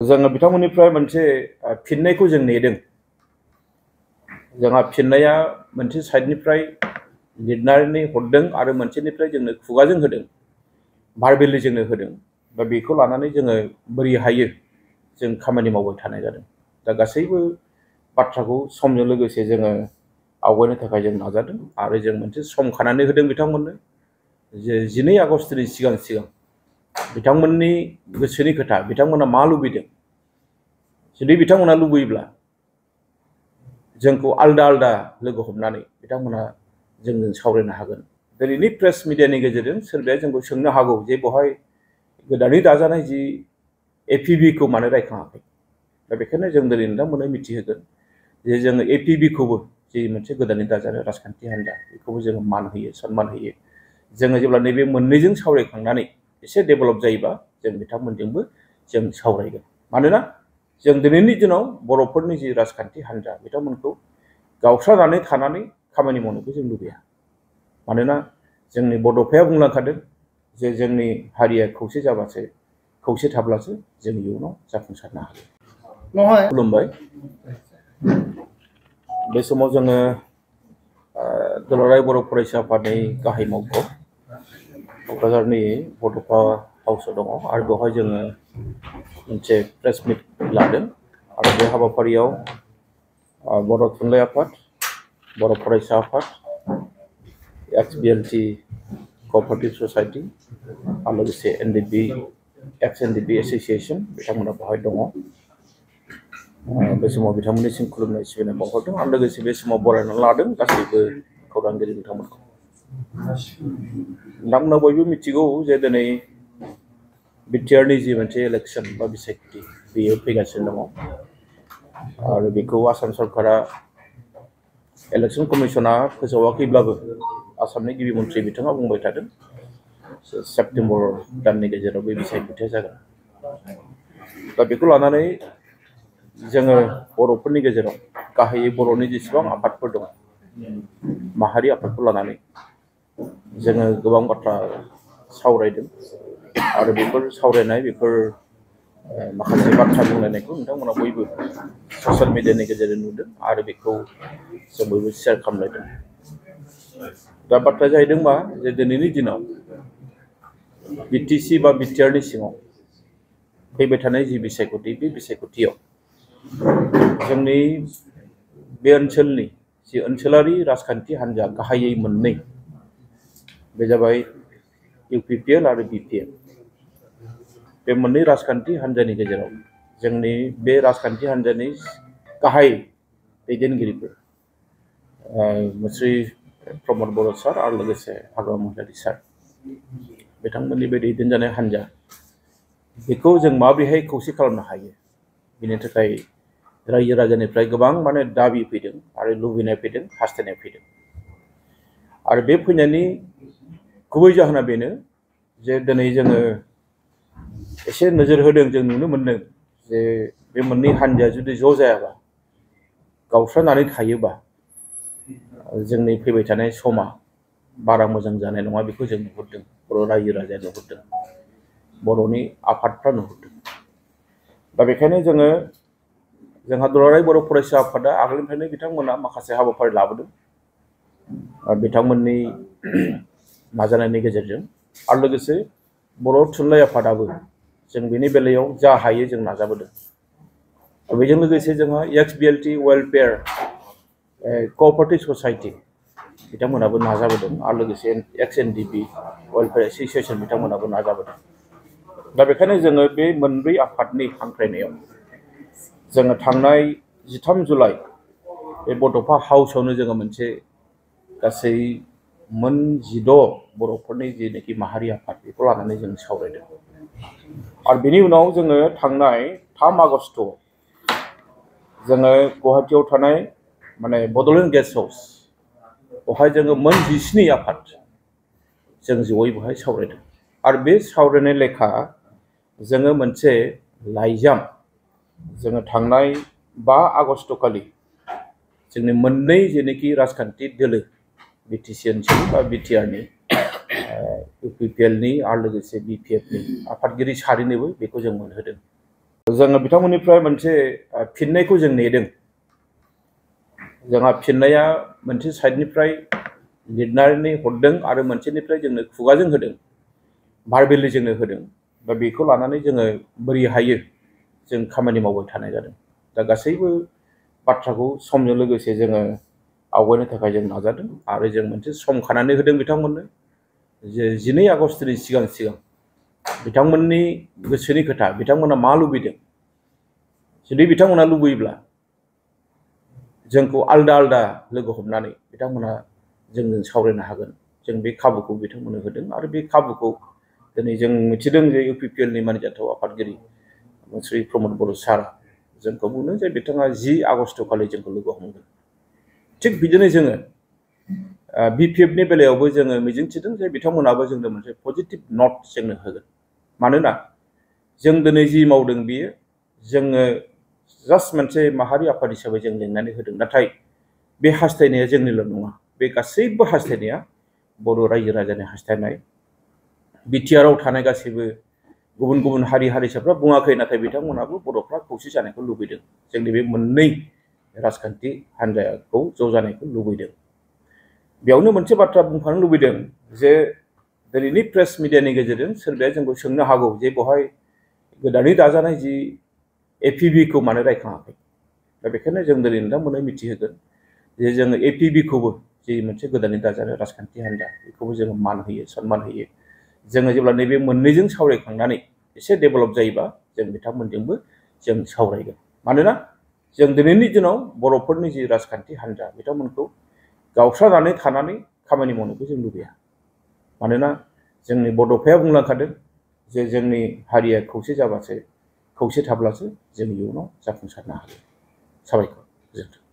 जोङो बिथांमोननिफ्राय मोनसे फिननायखौ जों नेदों। जोंहा फिननाया मोनसे साइडनिफ्राय लिरनानै हरदों आरो मोनसेनिफ्राय जोंनो खुगाजों होदों, भार्बेलि जोंनो होदों। दा बेखौ लानानै जोङो बोरै हायो जों खामानि मावबाय थानाय जादों। दा गासैबो बाथ्राखौ समजों लोगोसे जोङो आवगायनो थाखाय जों नाजादों आरो जों मोनसे सम खानानै होदों बिथांमोननो जे 12 आगस्टनि सिगां बिथांमोननि गोसोनि खोथा, बिथांमोना मा लुबैदों, जुदि बिथांमोना लुबैयोब्ला जोंखौ आलदा आलदा लोगो हमनानै बिथांमोना जोंजों सावरायनो हागोन। दिनैनि प्रेस मिडियानि गेजेरजों सोरबाया जोंखौ सोंनो हागौ जे बहाय गोदानै दाजानाय जि APB खौ मानो रायखाङाखै। दा बेखायनो जों दिनै नोंथांमोननो मिथिहोगोन जे जोङो APB खौबो जि मोनसे गोदानै दाजानाय राजखान्थि हान्जा बेखौबो जोङो मान होयो, सन्मान होयो। जोङो जेब्ला नैबे मोननैजों सावरायखांनानै एसे डेभेलप जायोबा जों बिथांमोनजोंबो जों सावरायगोन। मानोना जों दिनैनि दिनाव बर'फोरनि जि राजखान्थि हान्जा बिथांमोनखौ गावस्रानानै थानानै खामानि मावनोखौ जों लुबैया। मानोना जोंनि बड'फाया बुंलांखादों जे जोंनि हारिया खौसे जाबासो, खौसे थाब्लासो जों इयुनाव जाफुंसारनो हागोन। खुलुमबाय। बे समाव जोङो दुलाराय बर' फरायसा आफादनि गाहाय मावख' क'क्राझारनि बड'फा हाउसआव दङ आरो बेवहाय जोङो मोनसे प्रेस मिट लादों आरो बे हाबाफारियाव बर' थुनलाइ आफाद, बर' फरायसा आफाद, XBLT क'अपारेटिभ ससाइटि आरो लोगोसे एक्स-NDP एस'सिएसन बिथांमोना बेवहाय दङ। बे समाव बिथांमोननिसिम खुलुमनाय सिबिनाय बावहरदों आरो लोगोसे बे समाव बरायनानै लादों गासैबो खौरांगिरि बिथांमोनखौ। नोंथांमोना बयबो मिथिगौ जे दिनै बिटिआरनि जि मोनसे इलेक्सन बा बिसायख'थि बेयो फैगासिनो दङ आरो बेखौ आसाम सरकारा इलेक्सन कमिसना फोसावाखैब्लाबो आसामनि गिबि मन्थ्रि बिथाङा बुंबाय थादों सेप्तेम्बर दाननि गेजेराव बे बिसायख'थिया जागोन। दा बेखौ लानानै जोङो बर'फोरनि गेजेराव गाहायै बर'नि जेसेबां आफादफोर दङ, माहारि आफादखौ लानानै जोङो गोबां बाथ्रा सावरायदों आरो बेफोर सावरायनाय माखासे बाथ्रा बुंलायनायखौ नोंथांमोना बयबो ससियेल मिडियानि गेजेरजों नुदों आरो बेखौ जों बयबो शेयार खालामलायदों। दा बाथ्राया जाहैदों मा जे दिनैनि दिनाव BTC बा बिटिआरनि सिङाव फैबाय थानाय जि बिसायख'थि बे बिसायख'थियाव जोंनि बे ओनसोलनि जि ओनसोलारि राजखान्थि हान्जा गाहायै मोननै, बे जाबाय UPPL आरो BPF। बे मोननै राजखान्थि हान्जानि गेजेराव जोंनि बे राजखान्थि हान्जानि गाहाय दैदेनगिरिफोर मुस्रि प्रमद बर' सार आरो लोगोसे हाग्रामा महिलारी सार बिथांमोननि बे दैदेनजानाय हान्जा बेखौ जों माबोरैहाय खौसे खालामनो हायो बेनि थाखाय रायजो राजानिफ्राय गोबां दाबि फैदों आरो लुबैनाय फैदों, हास्थायनाय फैदों। आरो बे फैनायनि गुबै जाहोना बेनो जे दिनै जोङो एसे नोजोर होदों, जों नुनो मोन्दों जे बे मोननै हान्जाया जुदि ज' जायाबा, गावस्रानानै थायोबा जोंनि फैबाय थानाय समा बारा मोजां जानाय नङा। बेखौ जों नुहुरदों, बर' रायजो राजाया नुहुरदों, बर'नि आफादफ्रा नुहुरदों। दा बेखायनो जोंहा दुलाराय बर' फरायसा आफादा आगोलनिफ्रायनो बिथांमोना माखासे हाबाफारि लाबोदों बिथांमोननि नाजानायनि गेजेरजों आरो लोगोसे बर' थुनलाइ आफादाबो जों बेनि बेलायाव जा हायो जों नाजाबोदों। बेजों लोगोसे जोंहा XBLT वेलफेयार क'अपारेटिभ ससाइटि बिथांमोनाबो नाजाबोदों आरो लोगोसे XNDP वेलफेयार एस'सिएसन बिथांमोनाबो नाजाबोदों। दा बेखायनो जोङो बे मोनब्रै आफादनि हांख्रायनायाव जोङो थांनाय 13 जुलाइ बे बड'फा हाउसआवनो जोङो मोनसे गासै मोन 16 बर'फोरनि जेनोखि माहारि आफाद बेखौ लानानै जों सावरायदों। आरो बेनि उनाव जोङो थांनाय 3 आगस्टआव जोङो गुवाहाटीयाव थानाय बड'लेण्ड गेस्ट हाउस बेवहाय जोङो मोन 17 आफाद जों जयै बेवहाय सावरायदों। आरो बे सावरायनाय लेखा जोङो मोनसे लाइजाम जोङो थांनाय 5 आगस्टखालि जोंनि मोननै जेनोखि राजखान्थि दोलो BTC ओनसोल बा बिटिआरनि UPPLनि आरो लोगोसे BPFनि आफादगिरि सारिनोबो बेखौ जों मोनहोदों। जोङो बिथांमोननिफ्राय मोनसे फिननायखौ जों नेदों। जोंहा फिननाया मोनसे साइडनिफ्राय लिरनानै हरदों आरो मोनसेनिफ्राय जोंनो खुगाजों होदों, भार्बेलि जोंनो होदों। दा बेखौ लानानै जोङो बोरै हायो जों खामानि मावबाय थानाय जादों। दा गासैबो बाथ्राखौ समजों लोगोसे जोङो आवगायनो थाखाय जों नाजादों आरो जों मोनसे सम खानानै होदों बिथांमोननो जे 12 आगस्टनि सिगां बिथांमोननि गोसोनि खोथा, बिथांमोना मा लुबैदों, जुदि बिथांमोना लुबैयोब्ला जोंखौ आलदा आलदा लोगो हमनानै बिथांमोना जोंजों सावरायनो हागोन। जों बे खाबुखौ बिथांमोननो होदों आरो बे खाबुखौ दिनै जों मिथिदों जे UPPLनि मानजाथाव आफादगिरि श्री प्रमद बर' सार जोंखौ बुंदों जे बिथाङा 10 आगस्ट खालि जोंखौ लोगो हमगोन। थिग बिदिनो जोङो BPFनि बेलायावबो जोङो मिजिंथिदों जे बिथांमोनाबो जोंनो मोनसे पजिटिभ नट जोंनो होगोन। मानोना जों दिनै जि मावदों बियो जोङो जास्ट मोनसे माहारि आफाद हिसाबै जों लिंनानै होदों, नाथाय बे हास्थायनाया जोंनिल' नङा, बे गासैबो हास्थायनाया बर' रायजो राजानि हास्थायनाय। बिटिआरआव थानाय गासैबो गुबुन गुबुन हारि हारिसाफ्रा बुङाखै, नाथाय बिथांमोनाबो बर'फ्रा खौसे जानायखौ लुबैदों। जोंनि बे मोननै राजखान्थि हान्जाखौ ज' जानायखौ लुबैदों। बेयावनो मोनसे बाथ्रा बुंफानो लुबैदों जे दिनैनि प्रेस मिडियानि गेजेरजों सोरबाया जोंखौ सोंनो हागौ जे बहाय गोदानै दाजानाय जि APBखौ मानो रायखाङाखै। दा बेखायनो जों दिनै नोंथांमोननो मिथिहोगोन जे जोङो APBखौबो जि मोनसे गोदानै दाजानाय राजखान्थि हान्जा बेखौबो जोङो मान होयो, सन्मान होयो। जोङो जेब्ला नैबे मोननैजों सावरायखांनानै एसे डेभेलप जायोबा जों बिथांमोनजोंबो जों सावरायगोन। मानोना जों दिनैनि दिनाव बर'फोरनि जि राजखान्थि हान्जा बिथांमोनखौ गावस्रानानै थानानै खामानि मावनोबो जों लुबैया। मानोना जोंनि बड'फाया बुंलांखादों जे जोंनि हारिया खौसे जाबासो, खौसे थाब्लासो जों इयुनाव जाफुंसारनो हागोन। साबायखर। गोजोन्थों।